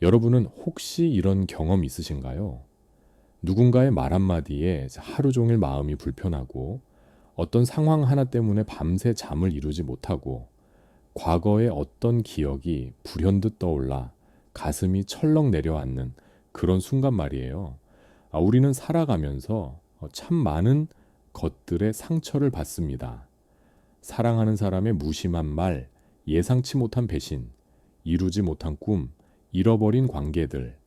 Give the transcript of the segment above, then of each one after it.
여러분은 혹시 이런 경험 있으신가요? 누군가의 말 한마디에 하루 종일 마음이 불편하고 어떤 상황 하나 때문에 밤새 잠을 이루지 못하고 과거의 어떤 기억이 불현듯 떠올라 가슴이 철렁 내려앉는 그런 순간 말이에요. 우리는 살아가면서 참 많은 것들의 상처를 받습니다. 사랑하는 사람의 무심한 말, 예상치 못한 배신, 이루지 못한 꿈, 잃어버린 관계들,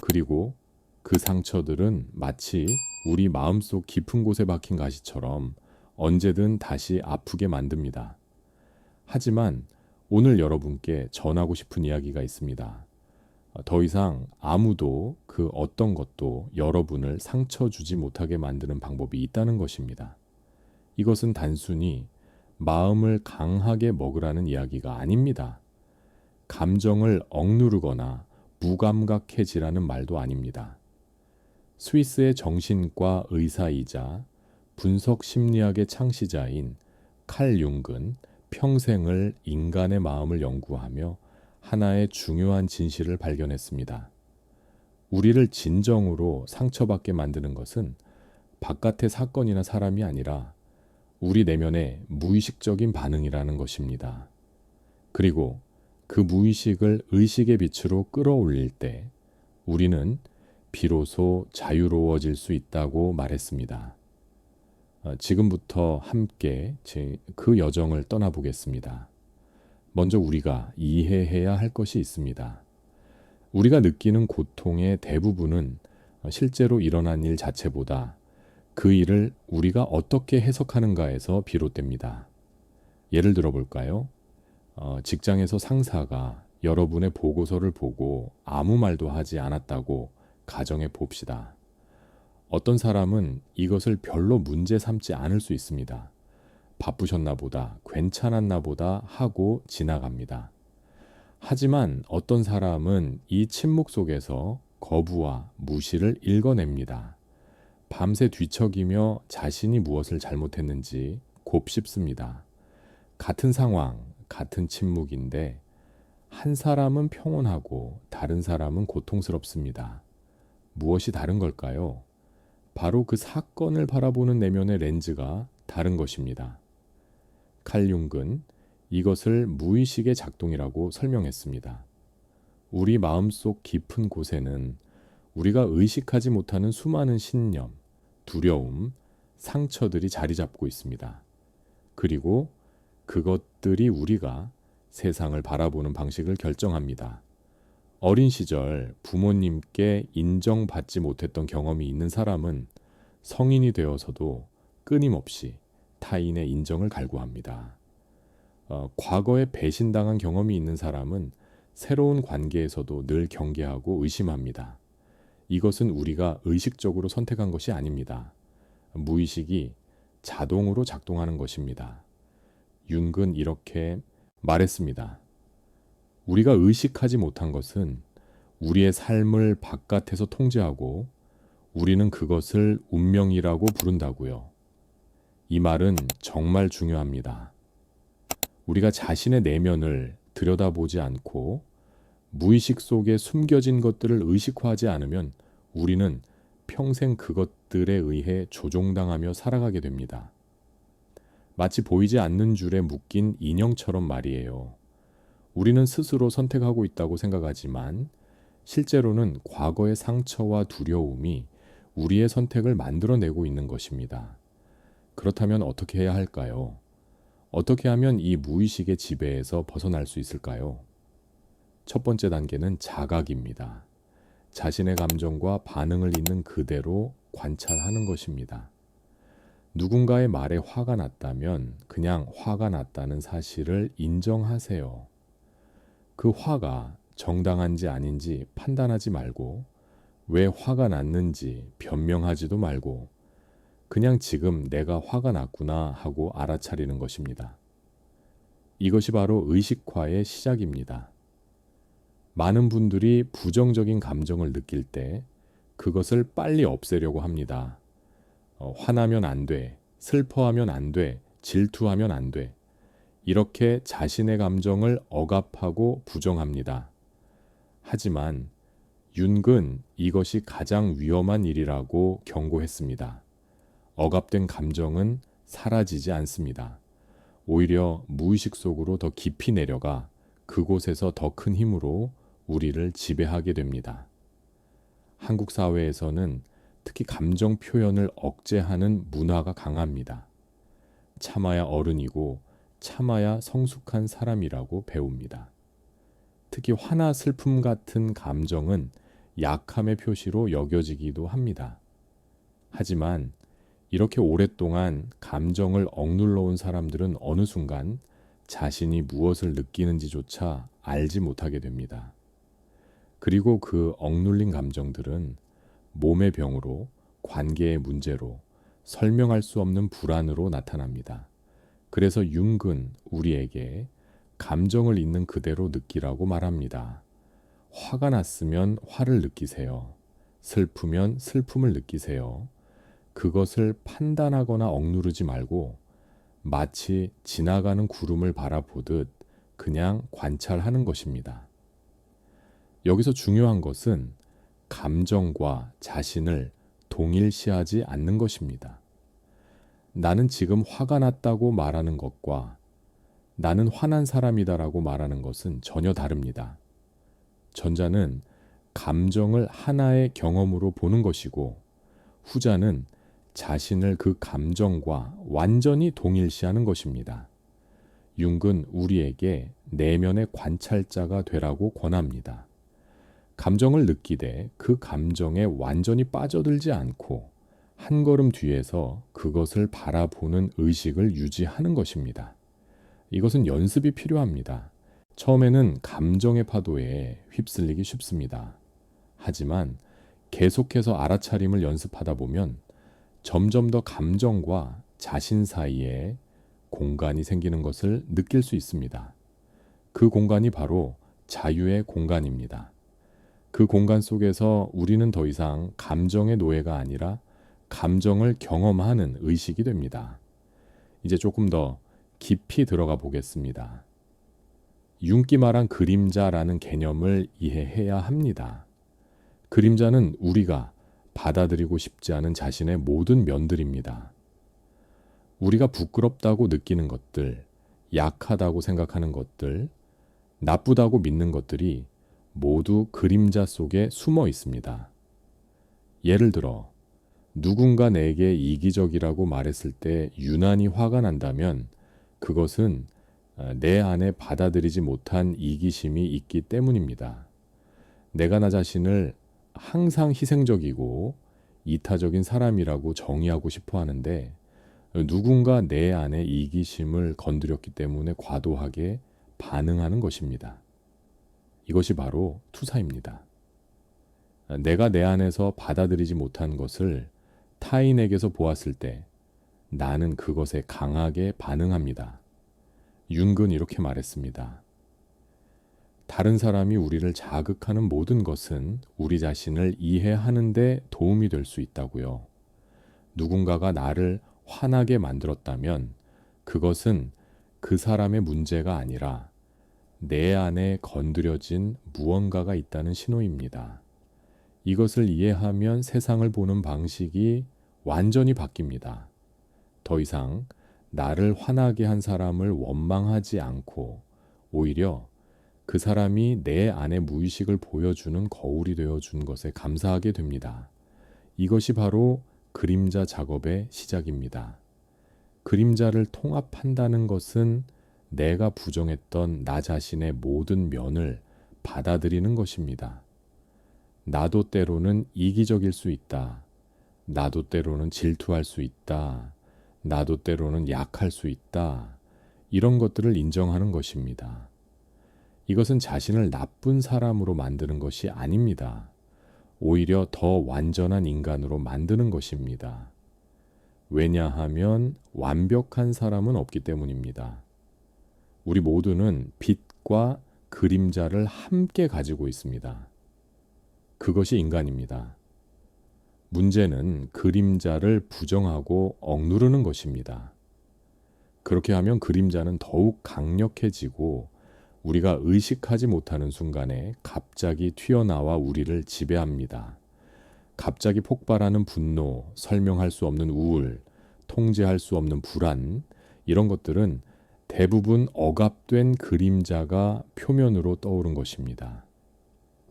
그리고 그 상처들은 마치 우리 마음속 깊은 곳에 박힌 가시처럼 언제든 다시 아프게 만듭니다. 하지만 오늘 여러분께 전하고 싶은 이야기가 있습니다. 더 이상 아무도 그 어떤 것도 여러분을 상처 주지 못하게 만드는 방법이 있다는 것입니다. 이것은 단순히 마음을 강하게 먹으라는 이야기가 아닙니다. 감정을 억누르거나 무감각해지라는 말도 아닙니다. 스위스의 정신과 의사이자 분석 심리학의 창시자인 칼 융은 평생을 인간의 마음을 연구하며 하나의 중요한 진실을 발견했습니다. 우리를 진정으로 상처받게 만드는 것은 바깥의 사건이나 사람이 아니라 우리 내면의 무의식적인 반응이라는 것입니다. 그리고 그 무의식을 의식의 빛으로 끌어올릴 때 우리는 비로소 자유로워질 수 있다고 말했습니다. 지금부터 함께 그 여정을 떠나보겠습니다. 먼저 우리가 이해해야 할 것이 있습니다. 우리가 느끼는 고통의 대부분은 실제로 일어난 일 자체보다 그 일을 우리가 어떻게 해석하는가에서 비롯됩니다. 예를 들어 볼까요? 직장에서 상사가 여러분의 보고서를 보고 아무 말도 하지 않았다고 가정해 봅시다. 어떤 사람은 이것을 별로 문제 삼지 않을 수 있습니다. 바쁘셨나 보다, 괜찮았나 보다 하고 지나갑니다. 하지만 어떤 사람은 이 침묵 속에서 거부와 무시를 읽어냅니다. 밤새 뒤척이며 자신이 무엇을 잘못했는지 곱씹습니다. 같은 상황, 같은 침묵인데 한 사람은 평온하고 다른 사람은 고통스럽습니다. 무엇이 다른 걸까요? 바로 그 사건을 바라보는 내면의 렌즈가 다른 것입니다. 칼 융은 이것을 무의식의 작동이라고 설명했습니다. 우리 마음속 깊은 곳에는 우리가 의식하지 못하는 수많은 신념, 두려움, 상처들이 자리 잡고 있습니다. 그리고 그것들이 우리가 세상을 바라보는 방식을 결정합니다. 어린 시절 부모님께 인정받지 못했던 경험이 있는 사람은 성인이 되어서도 끊임없이 타인의 인정을 갈구합니다. 과거에 배신당한 경험이 있는 사람은 새로운 관계에서도 늘 경계하고 의심합니다. 이것은 우리가 의식적으로 선택한 것이 아닙니다. 무의식이 자동으로 작동하는 것입니다. 융은 이렇게 말했습니다. 우리가 의식하지 못한 것은 우리의 삶을 바깥에서 통제하고 우리는 그것을 운명이라고 부른다고요. 이 말은 정말 중요합니다. 우리가 자신의 내면을 들여다보지 않고 무의식 속에 숨겨진 것들을 의식화하지 않으면 우리는 평생 그것들에 의해 조종당하며 살아가게 됩니다. 마치 보이지 않는 줄에 묶인 인형처럼 말이에요. 우리는 스스로 선택하고 있다고 생각하지만 실제로는 과거의 상처와 두려움이 우리의 선택을 만들어내고 있는 것입니다. 그렇다면 어떻게 해야 할까요? 어떻게 하면 이 무의식의 지배에서 벗어날 수 있을까요? 첫 번째 단계는 자각입니다. 자신의 감정과 반응을 있는 그대로 관찰하는 것입니다. 누군가의 말에 화가 났다면 그냥 화가 났다는 사실을 인정하세요. 그 화가 정당한지 아닌지 판단하지 말고 왜 화가 났는지 변명하지도 말고 그냥 지금 내가 화가 났구나 하고 알아차리는 것입니다. 이것이 바로 의식화의 시작입니다. 많은 분들이 부정적인 감정을 느낄 때 그것을 빨리 없애려고 합니다. 화나면 안 돼, 슬퍼하면 안 돼, 질투하면 안 돼. 이렇게 자신의 감정을 억압하고 부정합니다. 하지만 윤근 이것이 가장 위험한 일이라고 경고했습니다. 억압된 감정은 사라지지 않습니다. 오히려 무의식 속으로 더 깊이 내려가 그곳에서 더 큰 힘으로 우리를 지배하게 됩니다. 한국 사회에서는 특히 감정 표현을 억제하는 문화가 강합니다. 참아야 어른이고 참아야 성숙한 사람이라고 배웁니다. 특히 화나 슬픔 같은 감정은 약함의 표시로 여겨지기도 합니다. 하지만 이렇게 오랫동안 감정을 억눌러 온 사람들은 어느 순간 자신이 무엇을 느끼는지조차 알지 못하게 됩니다. 그리고 그 억눌린 감정들은 몸의 병으로, 관계의 문제로, 설명할 수 없는 불안으로 나타납니다. 그래서 융근 우리에게 감정을 있는 그대로 느끼라고 말합니다. 화가 났으면 화를 느끼세요. 슬프면 슬픔을 느끼세요. 그것을 판단하거나 억누르지 말고 마치 지나가는 구름을 바라보듯 그냥 관찰하는 것입니다. 여기서 중요한 것은 감정과 자신을 동일시하지 않는 것입니다. 나는 지금 화가 났다고 말하는 것과 나는 화난 사람이다라고 말하는 것은 전혀 다릅니다. 전자는 감정을 하나의 경험으로 보는 것이고 후자는 자신을 그 감정과 완전히 동일시하는 것입니다. 융은 우리에게 내면의 관찰자가 되라고 권합니다. 감정을 느끼되 그 감정에 완전히 빠져들지 않고 한 걸음 뒤에서 그것을 바라보는 의식을 유지하는 것입니다. 이것은 연습이 필요합니다. 처음에는 감정의 파도에 휩쓸리기 쉽습니다. 하지만 계속해서 알아차림을 연습하다 보면 점점 더 감정과 자신 사이에 공간이 생기는 것을 느낄 수 있습니다. 그 공간이 바로 자유의 공간입니다. 그 공간 속에서 우리는 더 이상 감정의 노예가 아니라 감정을 경험하는 의식이 됩니다. 이제 조금 더 깊이 들어가 보겠습니다. 융기 말한 그림자라는 개념을 이해해야 합니다. 그림자는 우리가 받아들이고 싶지 않은 자신의 모든 면들입니다. 우리가 부끄럽다고 느끼는 것들, 약하다고 생각하는 것들, 나쁘다고 믿는 것들이 모두 그림자 속에 숨어 있습니다. 예를 들어 누군가 내게 이기적이라고 말했을 때 유난히 화가 난다면 그것은 내 안에 받아들이지 못한 이기심이 있기 때문입니다. 내가 나 자신을 항상 희생적이고 이타적인 사람이라고 정의하고 싶어 하는데 누군가 내 안에 이기심을 건드렸기 때문에 과도하게 반응하는 것입니다. 이것이 바로 투사입니다. 내가 내 안에서 받아들이지 못한 것을 타인에게서 보았을 때 나는 그것에 강하게 반응합니다. 융은 이렇게 말했습니다. 다른 사람이 우리를 자극하는 모든 것은 우리 자신을 이해하는 데 도움이 될 수 있다고요. 누군가가 나를 화나게 만들었다면 그것은 그 사람의 문제가 아니라 내 안에 건드려진 무언가가 있다는 신호입니다. 이것을 이해하면 세상을 보는 방식이 완전히 바뀝니다. 더 이상 나를 화나게 한 사람을 원망하지 않고 오히려 그 사람이 내 안의 무의식을 보여주는 거울이 되어준 것에 감사하게 됩니다. 이것이 바로 그림자 작업의 시작입니다. 그림자를 통합한다는 것은 내가 부정했던 나 자신의 모든 면을 받아들이는 것입니다. 나도 때로는 이기적일 수 있다. 나도 때로는 질투할 수 있다. 나도 때로는 약할 수 있다. 이런 것들을 인정하는 것입니다. 이것은 자신을 나쁜 사람으로 만드는 것이 아닙니다. 오히려 더 완전한 인간으로 만드는 것입니다. 왜냐하면 완벽한 사람은 없기 때문입니다. 우리 모두는 빛과 그림자를 함께 가지고 있습니다. 그것이 인간입니다. 문제는 그림자를 부정하고 억누르는 것입니다. 그렇게 하면 그림자는 더욱 강력해지고 우리가 의식하지 못하는 순간에 갑자기 튀어나와 우리를 지배합니다. 갑자기 폭발하는 분노, 설명할 수 없는 우울, 통제할 수 없는 불안, 이런 것들은 대부분 억압된 그림자가 표면으로 떠오른 것입니다.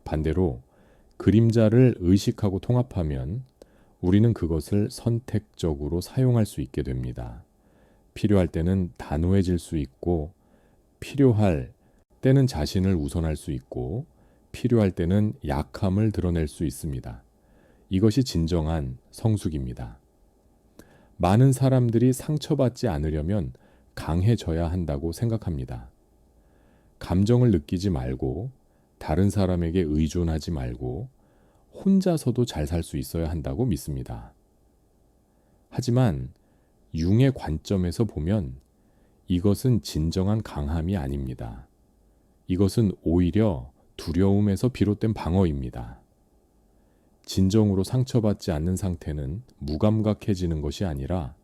반대로 그림자를 의식하고 통합하면 우리는 그것을 선택적으로 사용할 수 있게 됩니다. 필요할 때는 단호해질 수 있고, 필요할 때는 자신을 우선할 수 있고, 필요할 때는 약함을 드러낼 수 있습니다. 이것이 진정한 성숙입니다. 많은 사람들이 상처받지 않으려면 강해져야 한다고 생각합니다. 감정을 느끼지 말고, 다른 사람에게 의존하지 말고, 혼자서도 잘 살 수 있어야 한다고 믿습니다. 하지만 융의 관점에서 보면 이것은 진정한 강함이 아닙니다. 이것은 오히려 두려움에서 비롯된 방어입니다. 진정으로 상처받지 않는 상태는 무감각해지는 것이 아니라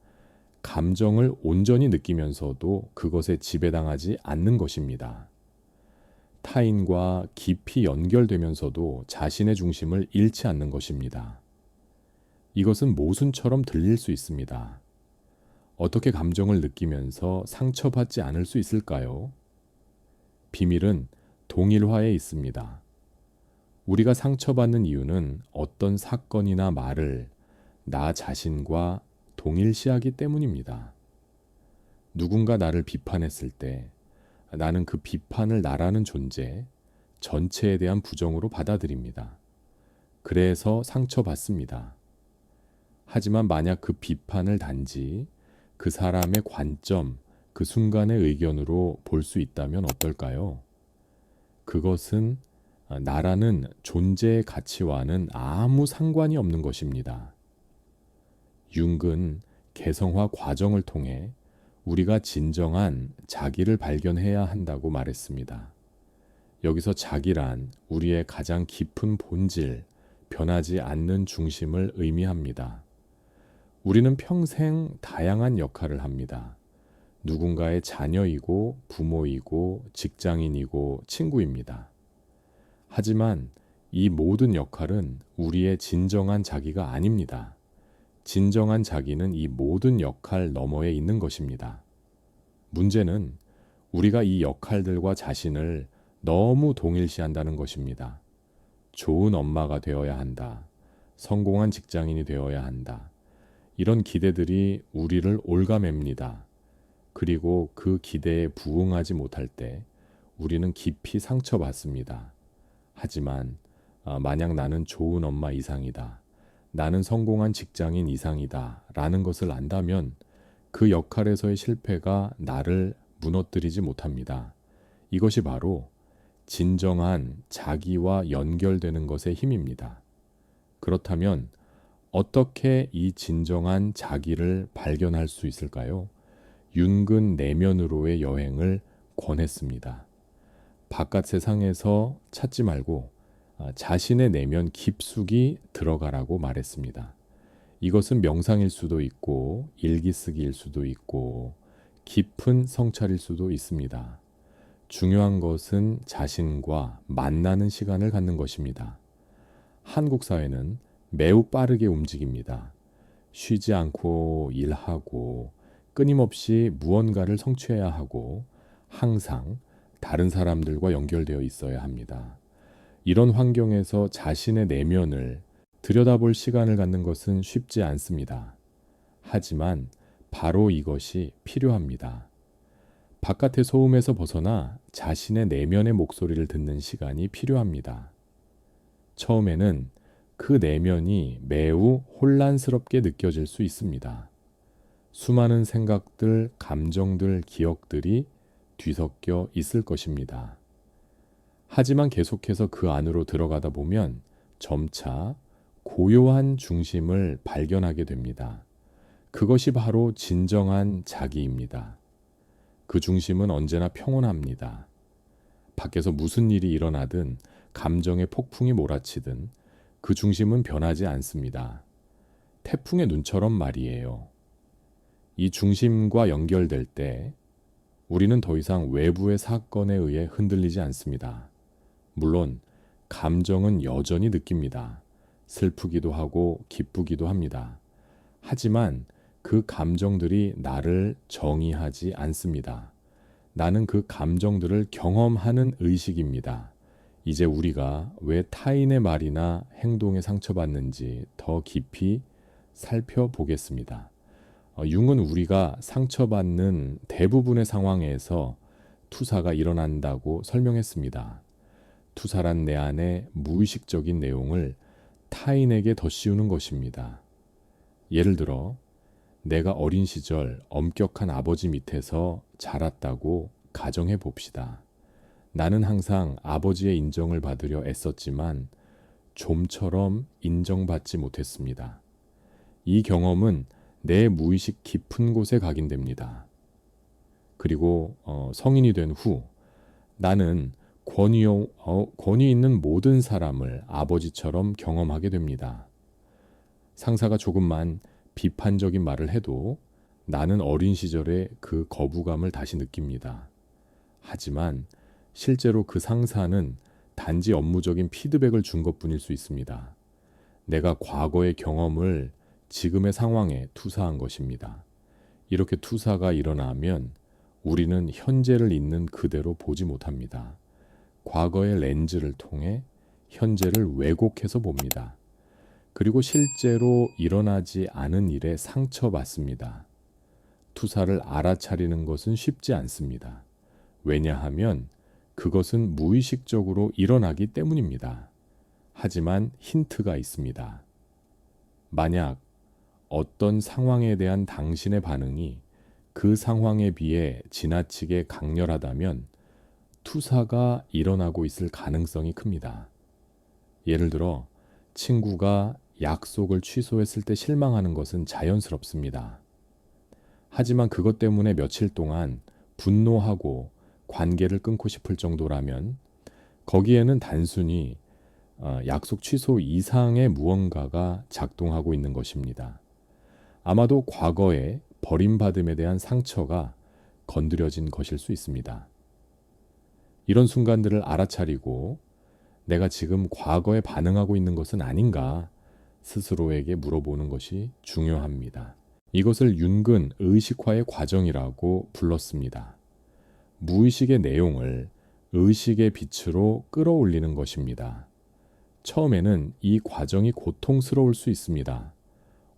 감정을 온전히 느끼면서도 그것에 지배당하지 않는 것입니다. 타인과 깊이 연결되면서도 자신의 중심을 잃지 않는 것입니다. 이것은 모순처럼 들릴 수 있습니다. 어떻게 감정을 느끼면서 상처받지 않을 수 있을까요? 비밀은 동일화에 있습니다. 우리가 상처받는 이유는 어떤 사건이나 말을 나 자신과 동일시하기 때문입니다. 누군가 나를 비판했을 때 나는 그 비판을 나라는 존재, 전체에 대한 부정으로 받아들입니다. 그래서 상처받습니다. 하지만 만약 그 비판을 단지 그 사람의 관점, 그 순간의 의견으로 볼 수 있다면 어떨까요? 그것은 나라는 존재의 가치와는 아무 상관이 없는 것입니다. 융은 개성화 과정을 통해 우리가 진정한 자기를 발견해야 한다고 말했습니다. 여기서 자기란 우리의 가장 깊은 본질, 변하지 않는 중심을 의미합니다. 우리는 평생 다양한 역할을 합니다. 누군가의 자녀이고 부모이고 직장인이고 친구입니다. 하지만 이 모든 역할은 우리의 진정한 자기가 아닙니다. 진정한 자기는 이 모든 역할 너머에 있는 것입니다. 문제는 우리가 이 역할들과 자신을 너무 동일시한다는 것입니다. 좋은 엄마가 되어야 한다. 성공한 직장인이 되어야 한다. 이런 기대들이 우리를 옭아맵니다. 그리고 그 기대에 부응하지 못할 때 우리는 깊이 상처받습니다. 하지만 만약 나는 좋은 엄마 이상이다. 나는 성공한 직장인 이상이다. 라는 것을 안다면 그 역할에서의 실패가 나를 무너뜨리지 못합니다. 이것이 바로 진정한 자기와 연결되는 것의 힘입니다. 그렇다면 어떻게 이 진정한 자기를 발견할 수 있을까요? 윤근 내면으로의 여행을 권했습니다. 바깥 세상에서 찾지 말고 자신의 내면 깊숙이 들어가라고 말했습니다. 이것은 명상일 수도 있고 일기쓰기일 수도 있고 깊은 성찰일 수도 있습니다. 중요한 것은 자신과 만나는 시간을 갖는 것입니다. 한국 사회는 매우 빠르게 움직입니다. 쉬지 않고 일하고 끊임없이 무언가를 성취해야 하고 항상 다른 사람들과 연결되어 있어야 합니다. 이런 환경에서 자신의 내면을 들여다볼 시간을 갖는 것은 쉽지 않습니다. 하지만 바로 이것이 필요합니다. 바깥의 소음에서 벗어나 자신의 내면의 목소리를 듣는 시간이 필요합니다. 처음에는 그 내면이 매우 혼란스럽게 느껴질 수 있습니다. 수많은 생각들, 감정들, 기억들이 뒤섞여 있을 것입니다. 하지만 계속해서 그 안으로 들어가다 보면 점차 고요한 중심을 발견하게 됩니다. 그것이 바로 진정한 자기입니다. 그 중심은 언제나 평온합니다. 밖에서 무슨 일이 일어나든 감정의 폭풍이 몰아치든 그 중심은 변하지 않습니다. 태풍의 눈처럼 말이에요. 이 중심과 연결될 때 우리는 더 이상 외부의 사건에 의해 흔들리지 않습니다. 물론 감정은 여전히 느낍니다. 슬프기도 하고 기쁘기도 합니다. 하지만 그 감정들이 나를 정의하지 않습니다. 나는 그 감정들을 경험하는 의식입니다. 이제 우리가 왜 타인의 말이나 행동에 상처받는지 더 깊이 살펴보겠습니다. 융은 우리가 상처받는 대부분의 상황에서 투사가 일어난다고 설명했습니다. 투사란 내 안에 무의식적인 내용을 타인에게 덧씌우는 것입니다. 예를 들어, 내가 어린 시절 엄격한 아버지 밑에서 자랐다고 가정해 봅시다. 나는 항상 아버지의 인정을 받으려 애썼지만 좀처럼 인정받지 못했습니다. 이 경험은 내 무의식 깊은 곳에 각인됩니다. 그리고 성인이 된 후 나는 권위 있는 모든 사람을 아버지처럼 경험하게 됩니다. 상사가 조금만 비판적인 말을 해도 나는 어린 시절의 그 거부감을 다시 느낍니다. 하지만 실제로 그 상사는 단지 업무적인 피드백을 준 것뿐일 수 있습니다. 내가 과거의 경험을 지금의 상황에 투사한 것입니다. 이렇게 투사가 일어나면 우리는 현재를 있는 그대로 보지 못합니다. 과거의 렌즈를 통해 현재를 왜곡해서 봅니다. 그리고 실제로 일어나지 않은 일에 상처받습니다. 투사를 알아차리는 것은 쉽지 않습니다. 왜냐하면 그것은 무의식적으로 일어나기 때문입니다. 하지만 힌트가 있습니다. 만약 어떤 상황에 대한 당신의 반응이 그 상황에 비해 지나치게 강렬하다면 투사가 일어나고 있을 가능성이 큽니다. 예를 들어 친구가 약속을 취소했을 때 실망하는 것은 자연스럽습니다. 하지만 그것 때문에 며칠 동안 분노하고 관계를 끊고 싶을 정도라면 거기에는 단순히 약속 취소 이상의 무언가가 작동하고 있는 것입니다. 아마도 과거의 버림받음에 대한 상처가 건드려진 것일 수 있습니다. 이런 순간들을 알아차리고 내가 지금 과거에 반응하고 있는 것은 아닌가 스스로에게 물어보는 것이 중요합니다. 이것을 윤근 의식화의 과정이라고 불렀습니다. 무의식의 내용을 의식의 빛으로 끌어올리는 것입니다. 처음에는 이 과정이 고통스러울 수 있습니다.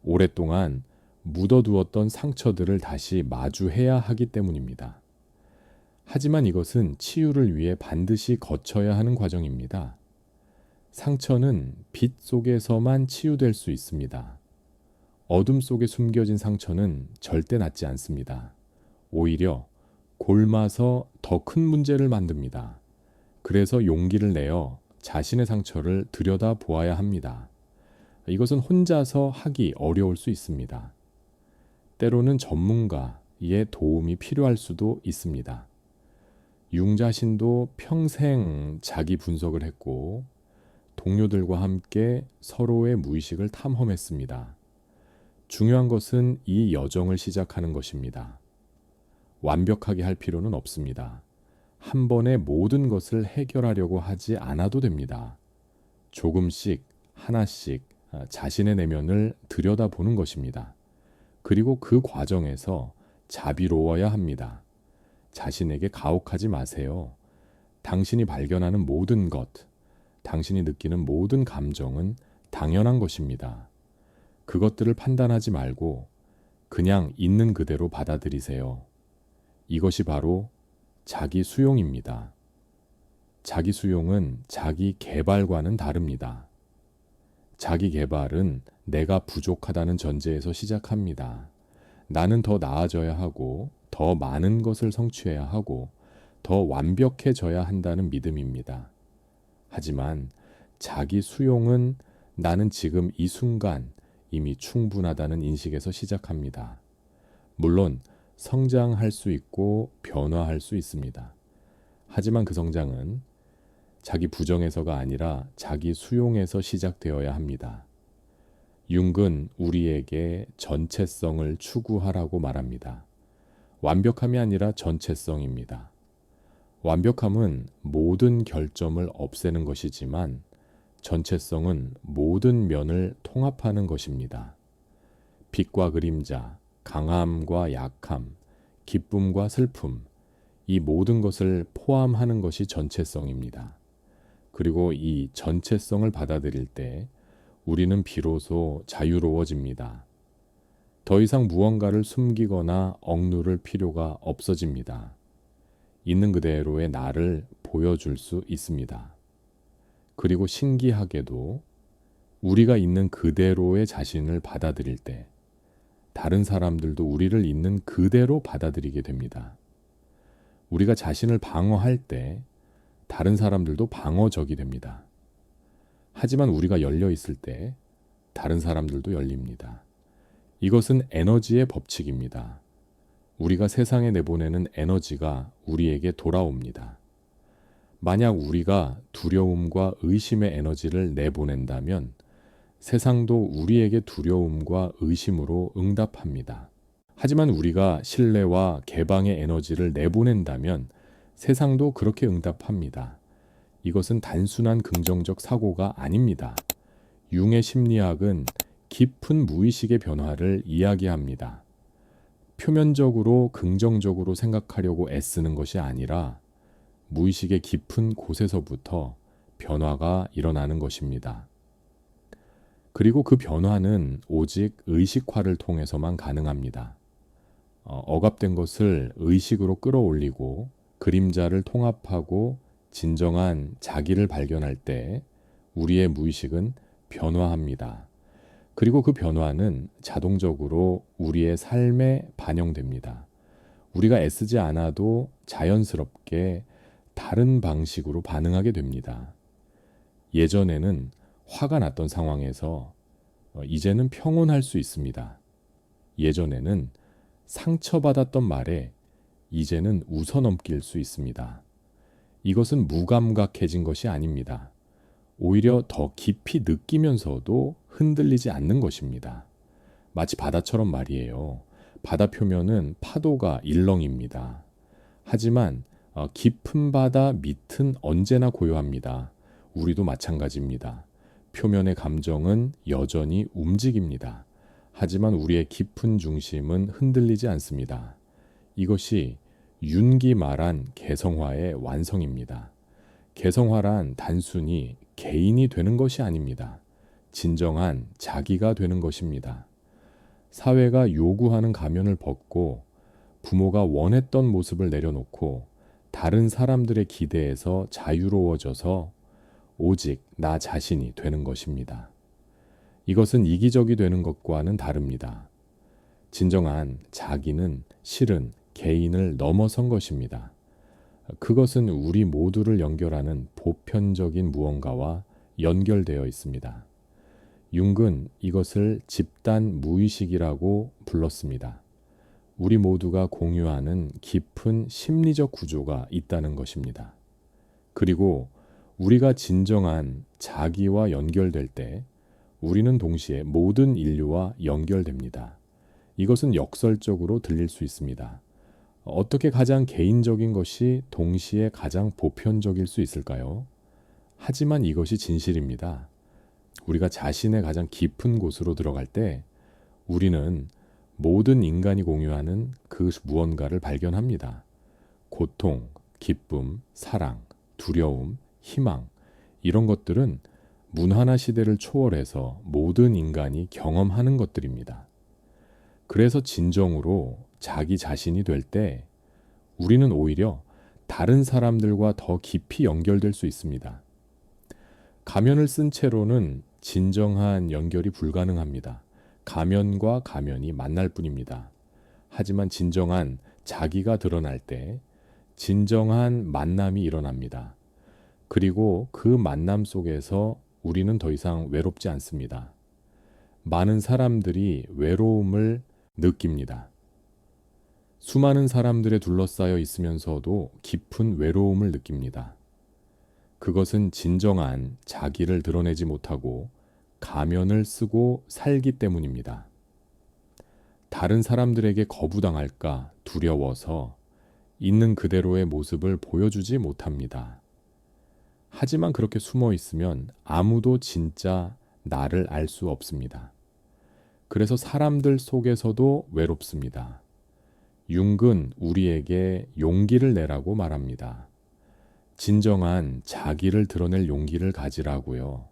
오랫동안 묻어두었던 상처들을 다시 마주해야 하기 때문입니다. 하지만 이것은 치유를 위해 반드시 거쳐야 하는 과정입니다. 상처는 빛 속에서만 치유될 수 있습니다. 어둠 속에 숨겨진 상처는 절대 낫지 않습니다. 오히려 골마서 더 큰 문제를 만듭니다. 그래서 용기를 내어 자신의 상처를 들여다 보아야 합니다. 이것은 혼자서 하기 어려울 수 있습니다. 때로는 전문가의 도움이 필요할 수도 있습니다. 융 자신도 평생 자기 분석을 했고 동료들과 함께 서로의 무의식을 탐험했습니다. 중요한 것은 이 여정을 시작하는 것입니다. 완벽하게 할 필요는 없습니다. 한 번에 모든 것을 해결하려고 하지 않아도 됩니다. 조금씩 하나씩 자신의 내면을 들여다보는 것입니다. 그리고 그 과정에서 자비로워야 합니다. 자신에게 가혹하지 마세요. 당신이 발견하는 모든 것, 당신이 느끼는 모든 감정은 당연한 것입니다. 그것들을 판단하지 말고 그냥 있는 그대로 받아들이세요. 이것이 바로 자기 수용입니다. 자기 수용은 자기 개발과는 다릅니다. 자기 개발은 내가 부족하다는 전제에서 시작합니다. 나는 더 나아져야 하고 더 많은 것을 성취해야 하고 더 완벽해져야 한다는 믿음입니다. 하지만 자기 수용은 나는 지금 이 순간 이미 충분하다는 인식에서 시작합니다. 물론 성장할 수 있고 변화할 수 있습니다. 하지만 그 성장은 자기 부정에서가 아니라 자기 수용에서 시작되어야 합니다. 융은 우리에게 전체성을 추구하라고 말합니다. 완벽함이 아니라 전체성입니다. 완벽함은 모든 결점을 없애는 것이지만 전체성은 모든 면을 통합하는 것입니다. 빛과 그림자, 강함과 약함, 기쁨과 슬픔, 이 모든 것을 포함하는 것이 전체성입니다. 그리고 이 전체성을 받아들일 때 우리는 비로소 자유로워집니다. 더 이상 무언가를 숨기거나 억누를 필요가 없어집니다. 있는 그대로의 나를 보여줄 수 있습니다. 그리고 신기하게도 우리가 있는 그대로의 자신을 받아들일 때 다른 사람들도 우리를 있는 그대로 받아들이게 됩니다. 우리가 자신을 방어할 때 다른 사람들도 방어적이 됩니다. 하지만 우리가 열려 있을 때 다른 사람들도 열립니다. 이것은 에너지의 법칙입니다. 우리가 세상에 내보내는 에너지가 우리에게 돌아옵니다. 만약 우리가 두려움과 의심의 에너지를 내보낸다면 세상도 우리에게 두려움과 의심으로 응답합니다. 하지만 우리가 신뢰와 개방의 에너지를 내보낸다면 세상도 그렇게 응답합니다. 이것은 단순한 긍정적 사고가 아닙니다. 융의 심리학은 깊은 무의식의 변화를 이야기합니다. 표면적으로 긍정적으로 생각하려고 애쓰는 것이 아니라 무의식의 깊은 곳에서부터 변화가 일어나는 것입니다. 그리고 그 변화는 오직 의식화를 통해서만 가능합니다. 억압된 것을 의식으로 끌어올리고 그림자를 통합하고 진정한 자기를 발견할 때 우리의 무의식은 변화합니다. 그리고 그 변화는 자동적으로 우리의 삶에 반영됩니다. 우리가 애쓰지 않아도 자연스럽게 다른 방식으로 반응하게 됩니다. 예전에는 화가 났던 상황에서 이제는 평온할 수 있습니다. 예전에는 상처받았던 말에 이제는 웃어넘길 수 있습니다. 이것은 무감각해진 것이 아닙니다. 오히려 더 깊이 느끼면서도 흔들리지 않는 것입니다. 마치 바다처럼 말이에요. 바다 표면은 파도가 일렁입니다. 하지만 깊은 바다 밑은 언제나 고요합니다. 우리도 마찬가지입니다. 표면의 감정은 여전히 움직입니다. 하지만 우리의 깊은 중심은 흔들리지 않습니다. 이것이 윤기 말한 개성화의 완성입니다. 개성화란 단순히 개인이 되는 것이 아닙니다. 진정한 자기가 되는 것입니다. 사회가 요구하는 가면을 벗고 부모가 원했던 모습을 내려놓고 다른 사람들의 기대에서 자유로워져서 오직 나 자신이 되는 것입니다. 이것은 이기적이 되는 것과는 다릅니다. 진정한 자기는 실은 개인을 넘어선 것입니다. 그것은 우리 모두를 연결하는 보편적인 무언가와 연결되어 있습니다. 융은 이것을 집단 무의식이라고 불렀습니다. 우리 모두가 공유하는 깊은 심리적 구조가 있다는 것입니다. 그리고 우리가 진정한 자기와 연결될 때 우리는 동시에 모든 인류와 연결됩니다. 이것은 역설적으로 들릴 수 있습니다. 어떻게 가장 개인적인 것이 동시에 가장 보편적일 수 있을까요? 하지만 이것이 진실입니다. 우리가 자신의 가장 깊은 곳으로 들어갈 때 우리는 모든 인간이 공유하는 그 무언가를 발견합니다. 고통, 기쁨, 사랑, 두려움, 희망, 이런 것들은 문화나 시대를 초월해서 모든 인간이 경험하는 것들입니다. 그래서 진정으로 자기 자신이 될 때 우리는 오히려 다른 사람들과 더 깊이 연결될 수 있습니다. 가면을 쓴 채로는 진정한 연결이 불가능합니다. 가면과 가면이 만날 뿐입니다. 하지만 진정한 자기가 드러날 때 진정한 만남이 일어납니다. 그리고 그 만남 속에서 우리는 더 이상 외롭지 않습니다. 많은 사람들이 외로움을 느낍니다. 수많은 사람들에 둘러싸여 있으면서도 깊은 외로움을 느낍니다. 그것은 진정한 자기를 드러내지 못하고 가면을 쓰고 살기 때문입니다. 다른 사람들에게 거부당할까 두려워서 있는 그대로의 모습을 보여주지 못합니다. 하지만 그렇게 숨어 있으면 아무도 진짜 나를 알 수 없습니다. 그래서 사람들 속에서도 외롭습니다. 융은 우리에게 용기를 내라고 말합니다. 진정한 자기를 드러낼 용기를 가지라고요.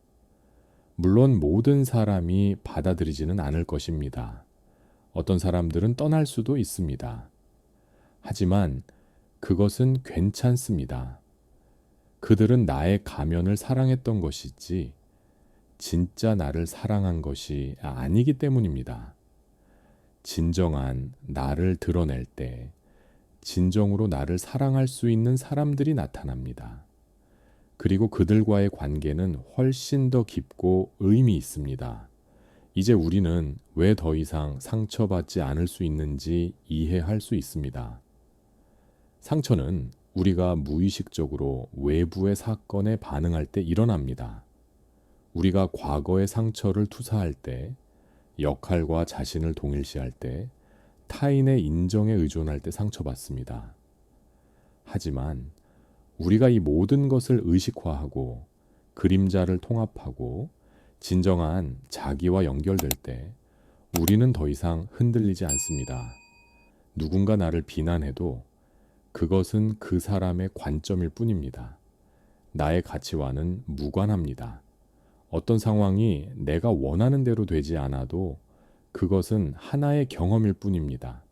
물론 모든 사람이 받아들이지는 않을 것입니다. 어떤 사람들은 떠날 수도 있습니다. 하지만 그것은 괜찮습니다. 그들은 나의 가면을 사랑했던 것이지 진짜 나를 사랑한 것이 아니기 때문입니다. 진정한 나를 드러낼 때 진정으로 나를 사랑할 수 있는 사람들이 나타납니다. 그리고 그들과의 관계는 훨씬 더 깊고 의미 있습니다. 이제 우리는 왜 더 이상 상처받지 않을 수 있는지 이해할 수 있습니다. 상처는 우리가 무의식적으로 외부의 사건에 반응할 때 일어납니다. 우리가 과거의 상처를 투사할 때, 역할과 자신을 동일시할 때, 타인의 인정에 의존할 때 상처받습니다. 하지만 우리가 이 모든 것을 의식화하고 그림자를 통합하고 진정한 자기와 연결될 때 우리는 더 이상 흔들리지 않습니다. 누군가 나를 비난해도 그것은 그 사람의 관점일 뿐입니다. 나의 가치와는 무관합니다. 어떤 상황이 내가 원하는 대로 되지 않아도 그것은 하나의 경험일 뿐입니다.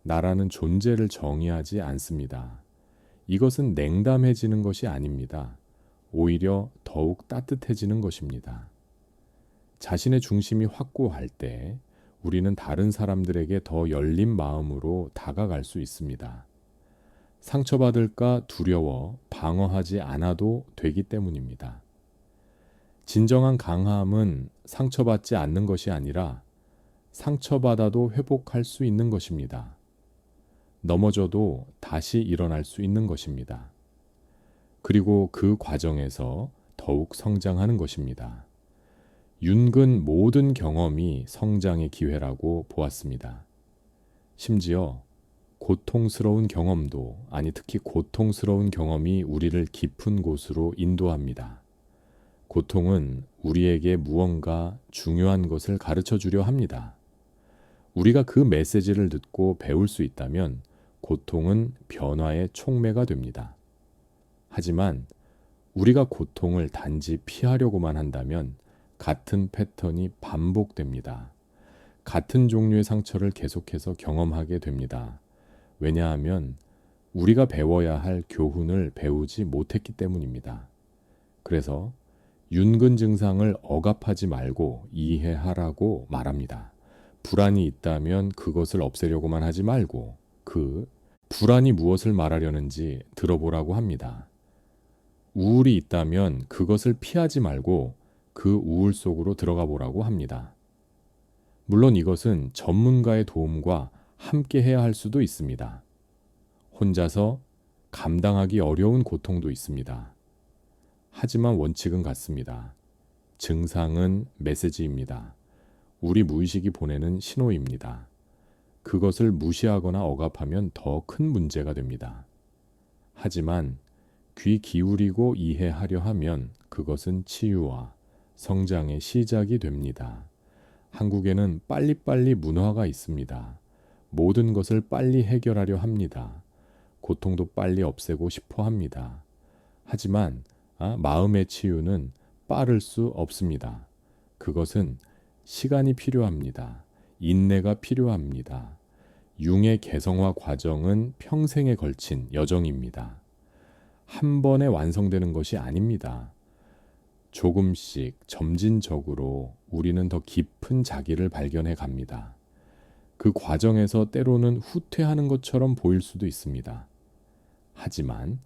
나라는 존재를 정의하지 않습니다. 이것은 냉담해지는 것이 아닙니다. 오히려 더욱 따뜻해지는 것입니다. 자신의 중심이 확고할 때 우리는 다른 사람들에게 더 열린 마음으로 다가갈 수 있습니다. 상처받을까 두려워 방어하지 않아도 되기 때문입니다. 진정한 강함은 상처받지 않는 것이 아니라 상처받아도 회복할 수 있는 것입니다. 넘어져도 다시 일어날 수 있는 것입니다. 그리고 그 과정에서 더욱 성장하는 것입니다. 윤근 모든 경험이 성장의 기회라고 보았습니다. 심지어 고통스러운 경험도, 특히 고통스러운 경험이 우리를 깊은 곳으로 인도합니다. 고통은 우리에게 무언가 중요한 것을 가르쳐 주려 합니다. 우리가 그 메시지를 듣고 배울 수 있다면 고통은 변화의 촉매가 됩니다. 하지만 우리가 고통을 단지 피하려고만 한다면 같은 패턴이 반복됩니다. 같은 종류의 상처를 계속해서 경험하게 됩니다. 왜냐하면 우리가 배워야 할 교훈을 배우지 못했기 때문입니다. 그래서 윤근 증상을 억압하지 말고 이해하라고 말합니다. 불안이 있다면 그것을 없애려고만 하지 말고 그 불안이 무엇을 말하려는지 들어보라고 합니다. 우울이 있다면 그것을 피하지 말고 그 우울 속으로 들어가 보라고 합니다. 물론 이것은 전문가의 도움과 함께 해야 할 수도 있습니다. 혼자서 감당하기 어려운 고통도 있습니다. 하지만 원칙은 같습니다. 증상은 메시지입니다. 우리 무의식이 보내는 신호입니다. 그것을 무시하거나 억압하면 더 큰 문제가 됩니다. 하지만 귀 기울이고 이해하려 하면 그것은 치유와 성장의 시작이 됩니다. 한국에는 빨리빨리 문화가 있습니다. 모든 것을 빨리 해결하려 합니다. 고통도 빨리 없애고 싶어 합니다. 하지만 마음의 치유는 빠를 수 없습니다. 그것은 시간이 필요합니다. 인내가 필요합니다. 융의 개성화 과정은 평생에 걸친 여정입니다. 한 번에 완성되는 것이 아닙니다. 조금씩 점진적으로 우리는 더 깊은 자기를 발견해 갑니다. 그 과정에서 때로는 후퇴하는 것처럼 보일 수도 있습니다. 하지만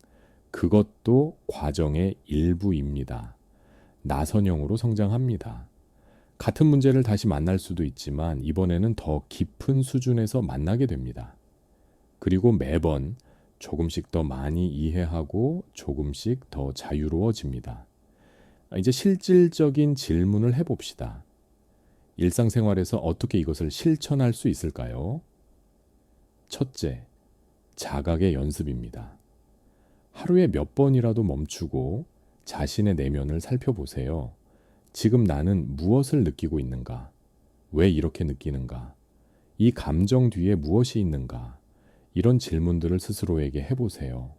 그것도 과정의 일부입니다. 나선형으로 성장합니다. 같은 문제를 다시 만날 수도 있지만 이번에는 더 깊은 수준에서 만나게 됩니다. 그리고 매번 조금씩 더 많이 이해하고 조금씩 더 자유로워집니다. 이제 실질적인 질문을 해봅시다. 일상생활에서 어떻게 이것을 실천할 수 있을까요? 첫째, 자각의 연습입니다. 하루에 몇 번이라도 멈추고 자신의 내면을 살펴보세요. 지금 나는 무엇을 느끼고 있는가? 왜 이렇게 느끼는가? 이 감정 뒤에 무엇이 있는가? 이런 질문들을 스스로에게 해보세요.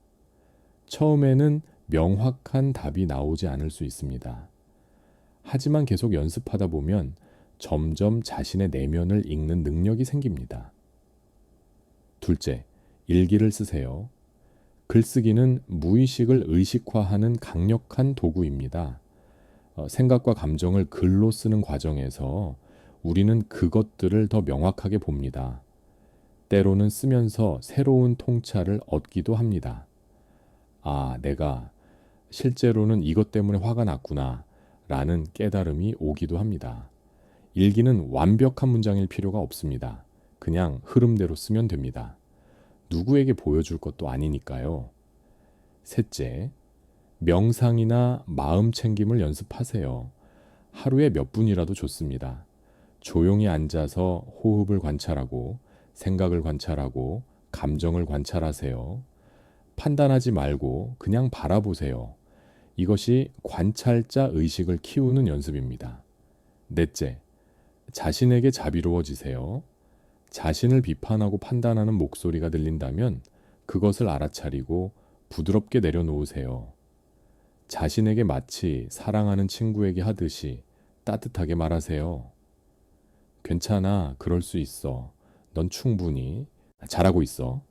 처음에는 명확한 답이 나오지 않을 수 있습니다. 하지만 계속 연습하다 보면 점점 자신의 내면을 읽는 능력이 생깁니다. 둘째, 일기를 쓰세요. 글쓰기는 무의식을 의식화하는 강력한 도구입니다. 생각과 감정을 글로 쓰는 과정에서 우리는 그것들을 더 명확하게 봅니다. 때로는 쓰면서 새로운 통찰을 얻기도 합니다. 아, 내가 실제로는 이것 때문에 화가 났구나 라는 깨달음이 오기도 합니다. 일기는 완벽한 문장일 필요가 없습니다. 그냥 흐름대로 쓰면 됩니다. 누구에게 보여줄 것도 아니니까요. 셋째, 명상이나 마음 챙김을 연습하세요. 하루에 몇 분이라도 좋습니다. 조용히 앉아서 호흡을 관찰하고 생각을 관찰하고 감정을 관찰하세요. 판단하지 말고 그냥 바라보세요. 이것이 관찰자 의식을 키우는 연습입니다. 넷째, 자신에게 자비로워지세요. 자신을 비판하고 판단하는 목소리가 들린다면 그것을 알아차리고 부드럽게 내려놓으세요. 자신에게 마치 사랑하는 친구에게 하듯이 따뜻하게 말하세요. 괜찮아, 그럴 수 있어. 넌 충분히 잘하고 있어.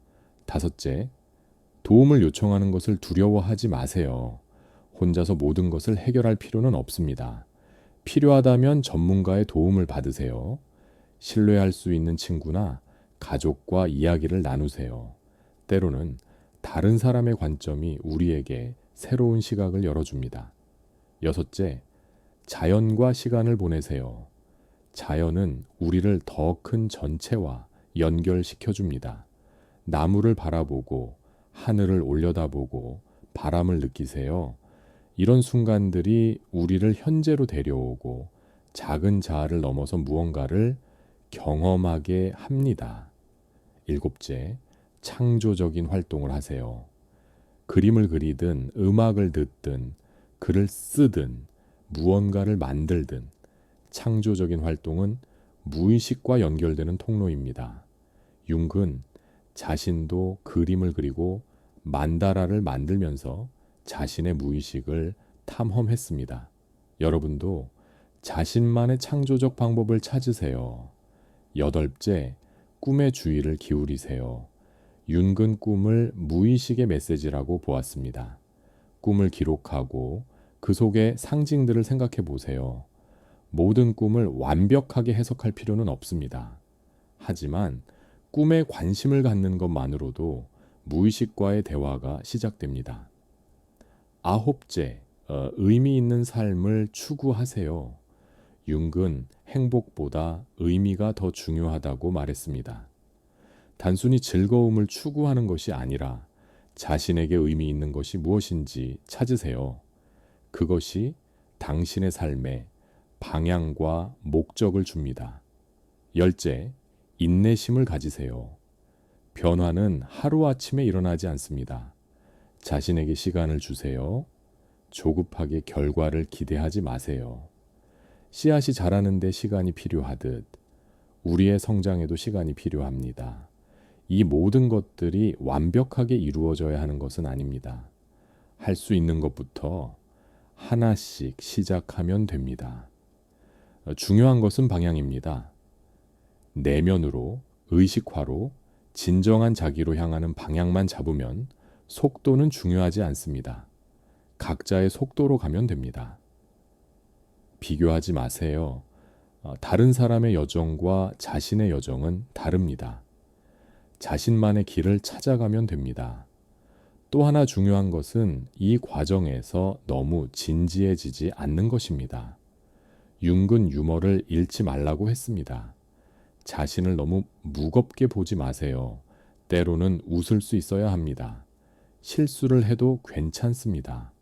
다섯째, 도움을 요청하는 것을 두려워하지 마세요. 혼자서 모든 것을 해결할 필요는 없습니다. 필요하다면 전문가의 도움을 받으세요. 신뢰할 수 있는 친구나 가족과 이야기를 나누세요. 때로는 다른 사람의 관점이 우리에게 새로운 시각을 열어줍니다. 여섯째, 자연과 시간을 보내세요. 자연은 우리를 더 큰 전체와 연결시켜줍니다. 나무를 바라보고 하늘을 올려다보고 바람을 느끼세요. 이런 순간들이 우리를 현재로 데려오고 작은 자아를 넘어서 무언가를 경험하게 합니다. 일곱째, 창조적인 활동을 하세요. 그림을 그리든 음악을 듣든 글을 쓰든 무언가를 만들든 창조적인 활동은 무의식과 연결되는 통로입니다. 융은 자신도 그림을 그리고 만다라를 만들면서 자신의 무의식을 탐험했습니다. 여러분도 자신만의 창조적 방법을 찾으세요. 여덟째, 꿈의 주의를 기울이세요. 윤근 꿈을 무의식의 메시지라고 보았습니다. 꿈을 기록하고 그 속의 상징들을 생각해 보세요. 모든 꿈을 완벽하게 해석할 필요는 없습니다. 하지만 꿈에 관심을 갖는 것만으로도 무의식과의 대화가 시작됩니다. 아홉째, 의미 있는 삶을 추구하세요. 융은 행복보다 의미가 더 중요하다고 말했습니다. 단순히 즐거움을 추구하는 것이 아니라 자신에게 의미 있는 것이 무엇인지 찾으세요. 그것이 당신의 삶에 방향과 목적을 줍니다. 열째, 인내심을 가지세요. 변화는 하루아침에 일어나지 않습니다. 자신에게 시간을 주세요. 조급하게 결과를 기대하지 마세요. 씨앗이 자라는데 시간이 필요하듯 우리의 성장에도 시간이 필요합니다. 이 모든 것들이 완벽하게 이루어져야 하는 것은 아닙니다. 할 수 있는 것부터 하나씩 시작하면 됩니다. 중요한 것은 방향입니다. 내면으로, 의식화로, 진정한 자기로 향하는 방향만 잡으면 속도는 중요하지 않습니다. 각자의 속도로 가면 됩니다. 비교하지 마세요. 다른 사람의 여정과 자신의 여정은 다릅니다. 자신만의 길을 찾아가면 됩니다. 또 하나 중요한 것은 이 과정에서 너무 진지해지지 않는 것입니다. 융은 유머를 잃지 말라고 했습니다. 자신을 너무 무겁게 보지 마세요. 때로는 웃을 수 있어야 합니다. 실수를 해도 괜찮습니다.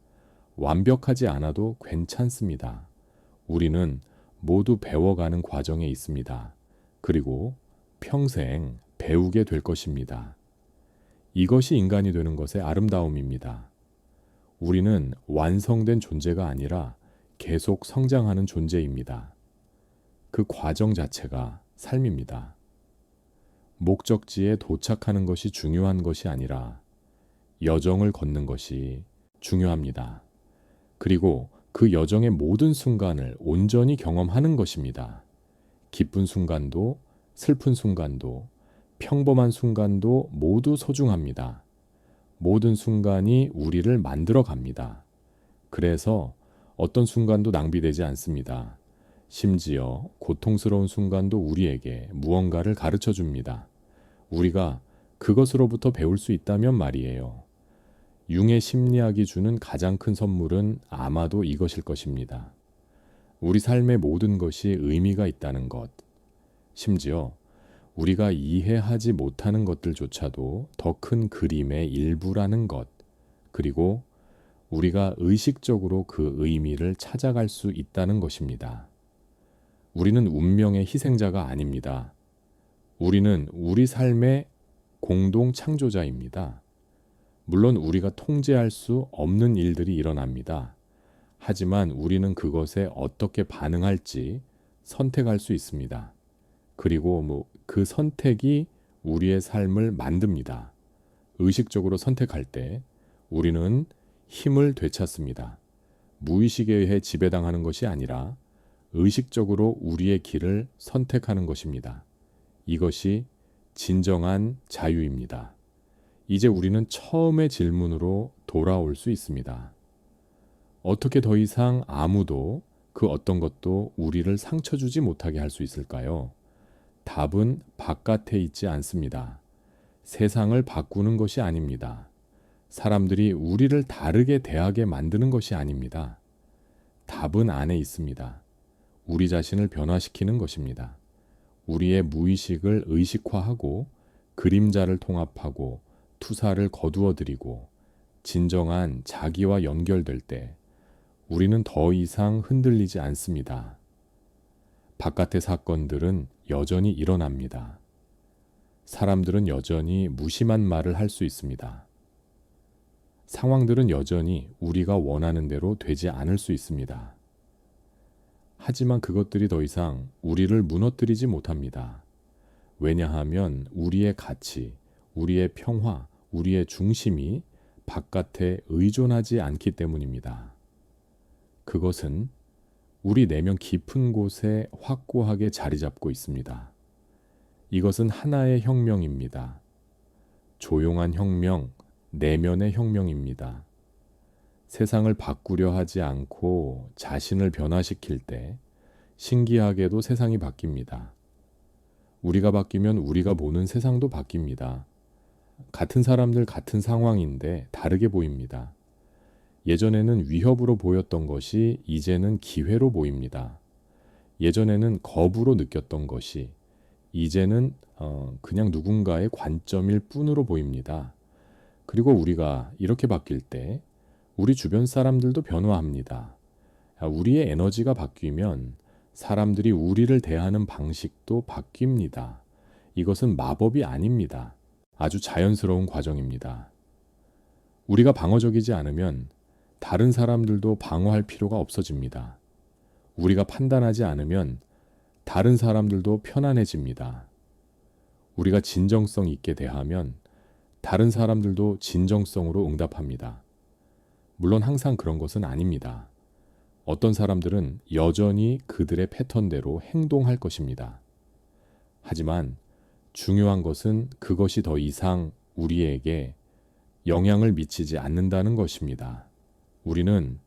완벽하지 않아도 괜찮습니다. 우리는 모두 배워가는 과정에 있습니다. 그리고 평생 배우게 될 것입니다. 이것이 인간이 되는 것의 아름다움입니다. 우리는 완성된 존재가 아니라 계속 성장하는 존재입니다. 그 과정 자체가 삶입니다. 목적지에 도착하는 것이 중요한 것이 아니라 여정을 걷는 것이 중요합니다. 그리고 그 여정의 모든 순간을 온전히 경험하는 것입니다. 기쁜 순간도, 슬픈 순간도, 평범한 순간도 모두 소중합니다. 모든 순간이 우리를 만들어 갑니다. 그래서 어떤 순간도 낭비되지 않습니다. 심지어 고통스러운 순간도 우리에게 무언가를 가르쳐 줍니다. 우리가 그것으로부터 배울 수 있다면 말이에요. 융의 심리학이 주는 가장 큰 선물은 아마도 이것일 것입니다. 우리 삶의 모든 것이 의미가 있다는 것, 심지어 우리가 이해하지 못하는 것들조차도 더 큰 그림의 일부라는 것, 그리고 우리가 의식적으로 그 의미를 찾아갈 수 있다는 것입니다. 우리는 운명의 희생자가 아닙니다. 우리는 우리 삶의 공동 창조자입니다. 물론 우리가 통제할 수 없는 일들이 일어납니다. 하지만 우리는 그것에 어떻게 반응할지 선택할 수 있습니다. 그리고 그 선택이 우리의 삶을 만듭니다. 의식적으로 선택할 때 우리는 힘을 되찾습니다. 무의식에 의해 지배당하는 것이 아니라 의식적으로 우리의 길을 선택하는 것입니다. 이것이 진정한 자유입니다. 이제 우리는 처음의 질문으로 돌아올 수 있습니다. 어떻게 더 이상 아무도 그 어떤 것도 우리를 상처 주지 못하게 할 수 있을까요? 답은 바깥에 있지 않습니다. 세상을 바꾸는 것이 아닙니다. 사람들이 우리를 다르게 대하게 만드는 것이 아닙니다. 답은 안에 있습니다. 우리 자신을 변화시키는 것입니다. 우리의 무의식을 의식화하고 그림자를 통합하고 투사를 거두어들이고 진정한 자기와 연결될 때 우리는 더 이상 흔들리지 않습니다. 바깥의 사건들은 여전히 일어납니다. 사람들은 여전히 무심한 말을 할 수 있습니다. 상황들은 여전히 우리가 원하는 대로 되지 않을 수 있습니다. 하지만 그것들이 더 이상 우리를 무너뜨리지 못합니다. 왜냐하면 우리의 가치, 우리의 평화, 우리의 중심이 바깥에 의존하지 않기 때문입니다. 그것은 우리 내면 깊은 곳에 확고하게 자리 잡고 있습니다. 이것은 하나의 혁명입니다. 조용한 혁명, 내면의 혁명입니다. 세상을 바꾸려 하지 않고 자신을 변화시킬 때 신기하게도 세상이 바뀝니다. 우리가 바뀌면 우리가 보는 세상도 바뀝니다. 같은 사람들 같은 상황인데 다르게 보입니다. 예전에는 위협으로 보였던 것이 이제는 기회로 보입니다. 예전에는 겁으로 느꼈던 것이 이제는 그냥 누군가의 관점일 뿐으로 보입니다. 그리고 우리가 이렇게 바뀔 때 우리 주변 사람들도 변화합니다. 우리의 에너지가 바뀌면 사람들이 우리를 대하는 방식도 바뀝니다. 이것은 마법이 아닙니다. 아주 자연스러운 과정입니다. 우리가 방어적이지 않으면 다른 사람들도 방어할 필요가 없어집니다. 우리가 판단하지 않으면 다른 사람들도 편안해집니다. 우리가 진정성 있게 대하면 다른 사람들도 진정성으로 응답합니다. 물론 항상 그런 것은 아닙니다. 어떤 사람들은 여전히 그들의 패턴대로 행동할 것입니다. 하지만 중요한 것은 그것이 더 이상 우리에게 영향을 미치지 않는다는 것입니다. 우리는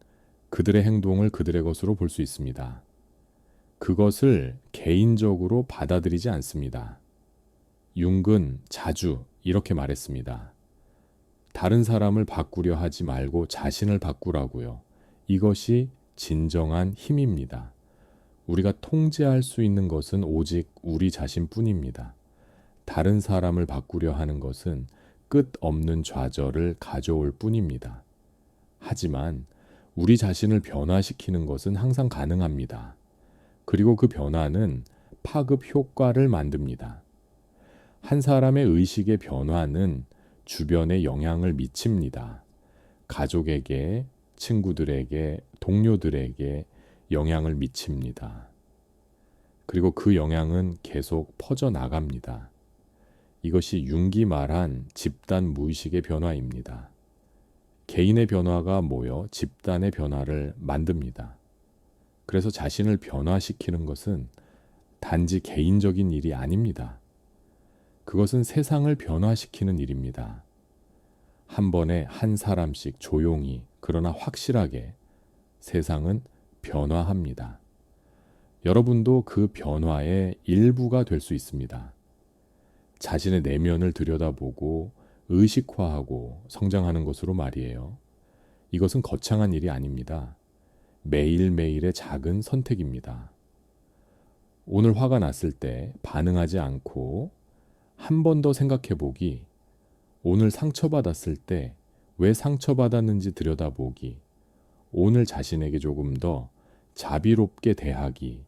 그들의 행동을 그들의 것으로 볼 수 있습니다. 그것을 개인적으로 받아들이지 않습니다. 융은 자주 이렇게 말했습니다. 다른 사람을 바꾸려 하지 말고 자신을 바꾸라고요. 이것이 진정한 힘입니다. 우리가 통제할 수 있는 것은 오직 우리 자신뿐입니다. 다른 사람을 바꾸려 하는 것은 끝없는 좌절을 가져올 뿐입니다. 하지만 우리 자신을 변화시키는 것은 항상 가능합니다. 그리고 그 변화는 파급 효과를 만듭니다. 한 사람의 의식의 변화는 주변에 영향을 미칩니다. 가족에게, 친구들에게, 동료들에게 영향을 미칩니다. 그리고 그 영향은 계속 퍼져나갑니다. 이것이 융기 말한 집단 무의식의 변화입니다. 개인의 변화가 모여 집단의 변화를 만듭니다. 그래서 자신을 변화시키는 것은 단지 개인적인 일이 아닙니다. 그것은 세상을 변화시키는 일입니다. 한 번에 한 사람씩 조용히 그러나 확실하게 세상은 변화합니다. 여러분도 그 변화의 일부가 될 수 있습니다. 자신의 내면을 들여다보고 의식화하고 성장하는 것으로 말이에요. 이것은 거창한 일이 아닙니다. 매일매일의 작은 선택입니다. 오늘 화가 났을 때 반응하지 않고 한 번 더 생각해 보기, 오늘 상처받았을 때 왜 상처받았는지 들여다보기, 오늘 자신에게 조금 더 자비롭게 대하기,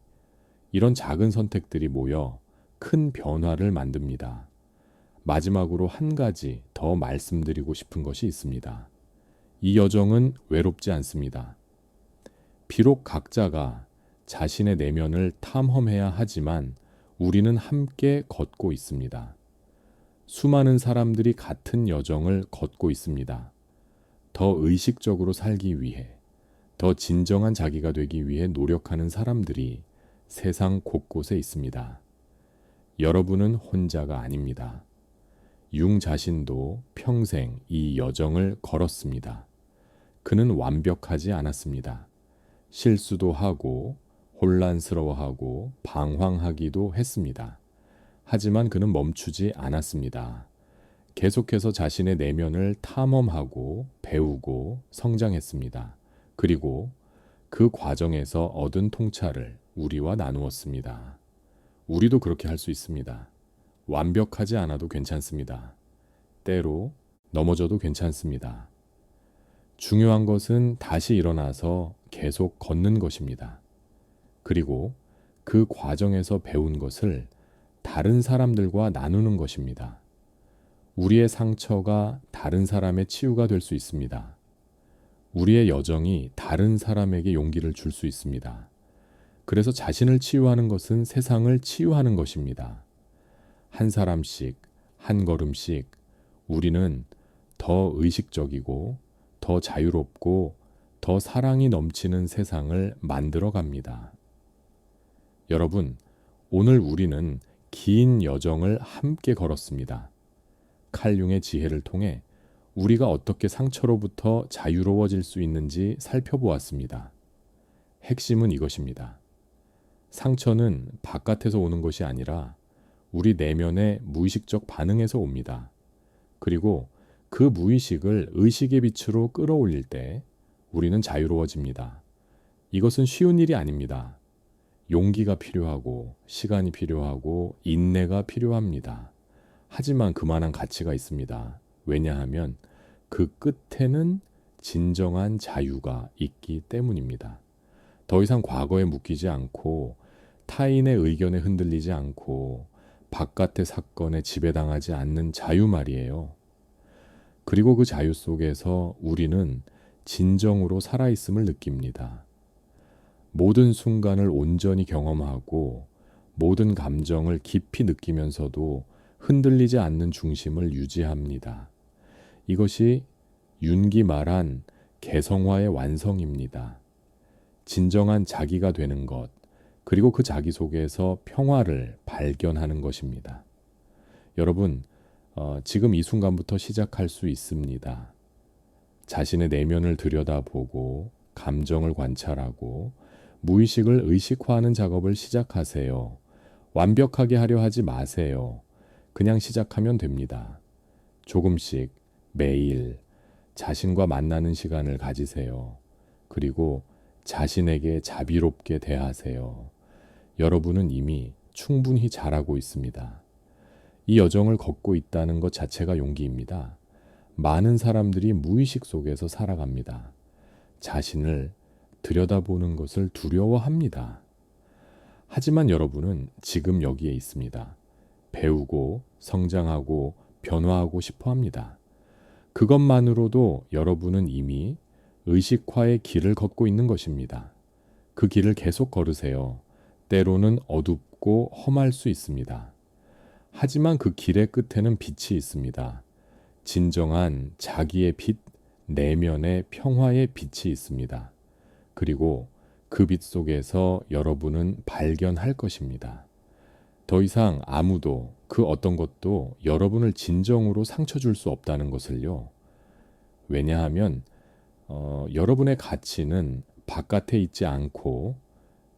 이런 작은 선택들이 모여 큰 변화를 만듭니다. 마지막으로 한 가지 더 말씀드리고 싶은 것이 있습니다. 이 여정은 외롭지 않습니다. 비록 각자가 자신의 내면을 탐험해야 하지만 우리는 함께 걷고 있습니다. 수많은 사람들이 같은 여정을 걷고 있습니다. 더 의식적으로 살기 위해, 더 진정한 자기가 되기 위해 노력하는 사람들이 세상 곳곳에 있습니다. 여러분은 혼자가 아닙니다. 융 자신도 평생 이 여정을 걸었습니다. 그는 완벽하지 않았습니다. 실수도 하고 혼란스러워하고 방황하기도 했습니다. 하지만 그는 멈추지 않았습니다. 계속해서 자신의 내면을 탐험하고 배우고 성장했습니다. 그리고 그 과정에서 얻은 통찰을 우리와 나누었습니다. 우리도 그렇게 할 수 있습니다. 완벽하지 않아도 괜찮습니다. 때로 넘어져도 괜찮습니다. 중요한 것은 다시 일어나서 계속 걷는 것입니다. 그리고 그 과정에서 배운 것을 다른 사람들과 나누는 것입니다. 우리의 상처가 다른 사람의 치유가 될 수 있습니다. 우리의 여정이 다른 사람에게 용기를 줄 수 있습니다. 그래서 자신을 치유하는 것은 세상을 치유하는 것입니다. 한 사람씩, 한 걸음씩 우리는 더 의식적이고 더 자유롭고 더 사랑이 넘치는 세상을 만들어 갑니다. 여러분, 오늘 우리는 긴 여정을 함께 걸었습니다. 칼융의 지혜를 통해 우리가 어떻게 상처로부터 자유로워질 수 있는지 살펴보았습니다. 핵심은 이것입니다. 상처는 바깥에서 오는 것이 아니라 우리 내면의 무의식적 반응에서 옵니다. 그리고 그 무의식을 의식의 빛으로 끌어올릴 때 우리는 자유로워집니다. 이것은 쉬운 일이 아닙니다. 용기가 필요하고 시간이 필요하고 인내가 필요합니다. 하지만 그만한 가치가 있습니다. 왜냐하면 그 끝에는 진정한 자유가 있기 때문입니다. 더 이상 과거에 묶이지 않고 타인의 의견에 흔들리지 않고 바깥의 사건에 지배당하지 않는 자유 말이에요. 그리고 그 자유 속에서 우리는 진정으로 살아있음을 느낍니다. 모든 순간을 온전히 경험하고 모든 감정을 깊이 느끼면서도 흔들리지 않는 중심을 유지합니다. 이것이 윤기 말한 개성화의 완성입니다. 진정한 자기가 되는 것, 그리고 그 자기 속에서 평화를 발견하는 것입니다. 여러분, 지금 이 순간부터 시작할 수 있습니다. 자신의 내면을 들여다보고 감정을 관찰하고 무의식을 의식화하는 작업을 시작하세요. 완벽하게 하려 하지 마세요. 그냥 시작하면 됩니다. 조금씩 매일 자신과 만나는 시간을 가지세요. 그리고 자신에게 자비롭게 대하세요. 여러분은 이미 충분히 잘하고 있습니다. 이 여정을 걷고 있다는 것 자체가 용기입니다. 많은 사람들이 무의식 속에서 살아갑니다. 자신을 들여다보는 것을 두려워합니다. 하지만 여러분은 지금 여기에 있습니다. 배우고 성장하고 변화하고 싶어 합니다. 그것만으로도 여러분은 이미 의식화의 길을 걷고 있는 것입니다. 그 길을 계속 걸으세요. 때로는 어둡고 험할 수 있습니다. 하지만 그 길의 끝에는 빛이 있습니다. 진정한 자기의 빛, 내면의 평화의 빛이 있습니다. 그리고 그 빛 속에서 여러분은 발견할 것입니다. 더 이상 아무도 그 어떤 것도 여러분을 진정으로 상처 줄 수 없다는 것을요. 왜냐하면 여러분의 가치는 바깥에 있지 않고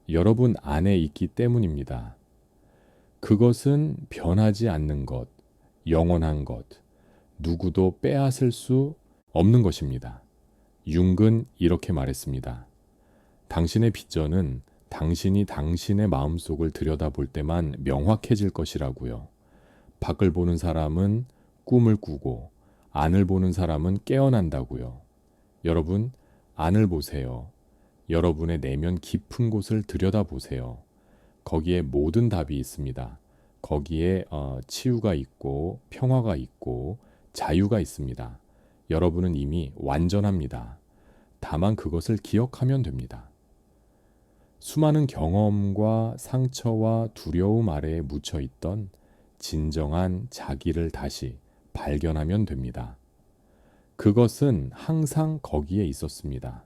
여러분 안에 있기 때문입니다. 그것은 변하지 않는 것, 영원한 것, 누구도 빼앗을 수 없는 것입니다. 융은 이렇게 말했습니다. 당신의 비전은 당신이 당신의 마음속을 들여다볼 때만 명확해질 것이라고요. 밖을 보는 사람은 꿈을 꾸고 안을 보는 사람은 깨어난다고요. 여러분, 안을 보세요. 여러분의 내면 깊은 곳을 들여다보세요. 거기에 모든 답이 있습니다. 거기에 치유가 있고 평화가 있고 자유가 있습니다. 여러분은 이미 완전합니다. 다만 그것을 기억하면 됩니다. 수많은 경험과 상처와 두려움 아래에 묻혀 있던 진정한 자기를 다시 발견하면 됩니다. 그것은 항상 거기에 있었습니다.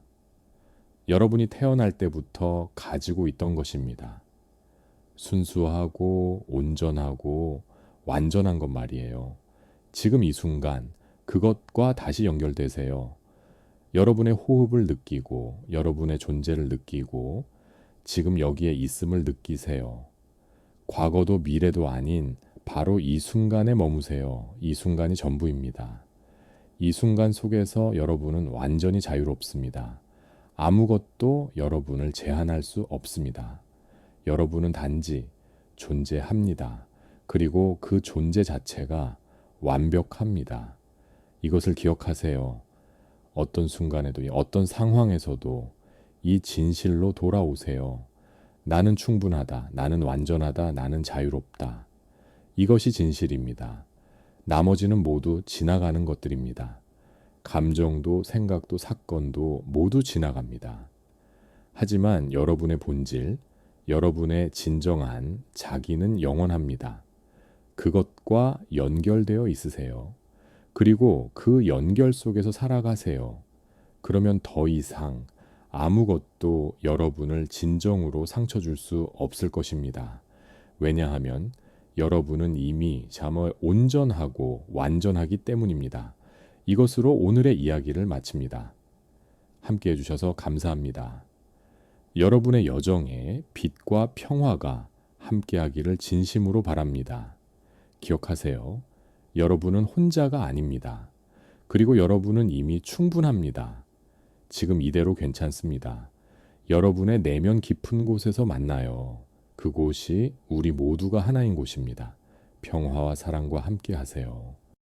여러분이 태어날 때부터 가지고 있던 것입니다. 순수하고 온전하고 완전한 것 말이에요. 지금 이 순간 그것과 다시 연결되세요. 여러분의 호흡을 느끼고 여러분의 존재를 느끼고 지금 여기에 있음을 느끼세요. 과거도 미래도 아닌 바로 이 순간에 머무세요. 이 순간이 전부입니다. 이 순간 속에서 여러분은 완전히 자유롭습니다. 아무것도 여러분을 제한할 수 없습니다. 여러분은 단지 존재합니다. 그리고 그 존재 자체가 완벽합니다. 이것을 기억하세요. 어떤 순간에도, 어떤 상황에서도 이 진실로 돌아오세요. 나는 충분하다. 나는 완전하다. 나는 자유롭다. 이것이 진실입니다. 나머지는 모두 지나가는 것들입니다. 감정도 생각도 사건도 모두 지나갑니다. 하지만 여러분의 본질, 여러분의 진정한 자기는 영원합니다. 그것과 연결되어 있으세요. 그리고 그 연결 속에서 살아가세요. 그러면 더 이상 아무것도 여러분을 진정으로 상처 줄 수 없을 것입니다. 왜냐하면 여러분은 이미 정말 온전하고 완전하기 때문입니다. 이것으로 오늘의 이야기를 마칩니다. 함께 해주셔서 감사합니다. 여러분의 여정에 빛과 평화가 함께하기를 진심으로 바랍니다. 기억하세요. 여러분은 혼자가 아닙니다. 그리고 여러분은 이미 충분합니다. 지금 이대로 괜찮습니다. 여러분의 내면 깊은 곳에서 만나요. 그곳이 우리 모두가 하나인 곳입니다. 평화와 사랑과 함께 하세요.